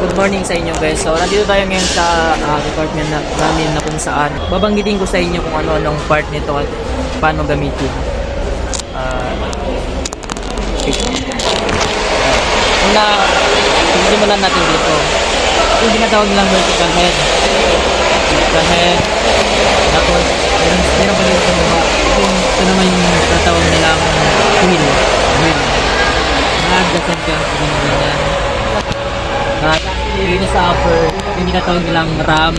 Good morning sa inyo guys. So nandito tayo ngayon sa department namin na kung saan babanggitin ko sa inyo kung ano-anong part nito at paano gamitin. Una, simulan natin dito. Yung tinatawag nilang vertical head. Vertical head. Tapos, meron pa dito sa baba. Ito naman yung tinatawag nilang wheel. Nag-adjust ka. Ganyan. At dito sa upper, yung tinatawag nilang RAM.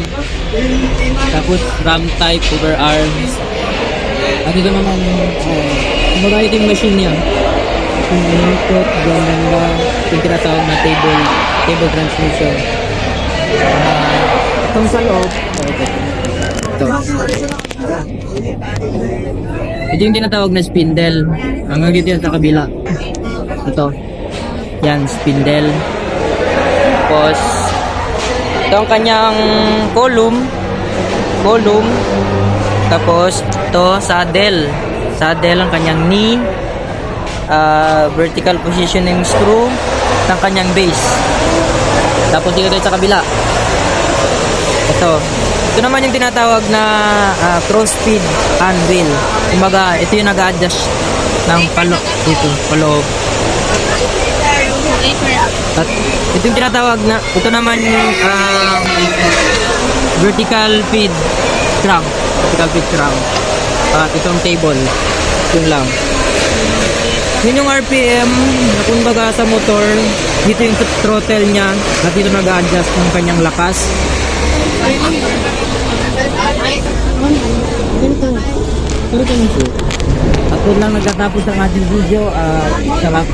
Tapos RAM type over arms. At ito naman, kumbaga ito yung machine niya. Yung input, ganda, yung tinatawag na table transmission. Itong sa loob, ito. Ito yung tinatawag na spindle. Hanggang dito yan sa kabila. Ito. Yan, spindle. Tapos, ito ang kanyang column. Tapos, ito, saddle. Saddle ang kanyang knee. Vertical positioning screw. Ito ang kanyang base. Tapos, dito tayo sa kabila. Ito naman yung tinatawag na cross-feed hand wheel. Kumbaga, ito yung nag-adjust ng paloob. At ito yung tinatawag na, ito naman yung vertical feed crank. At itong table. Yun lang. Yun yung RPM na kumbaga sa motor, dito yung throttle niya at dito nag-adjust ng kanyang lakas. At doon lang nagtatapos ang ating video. Salamat.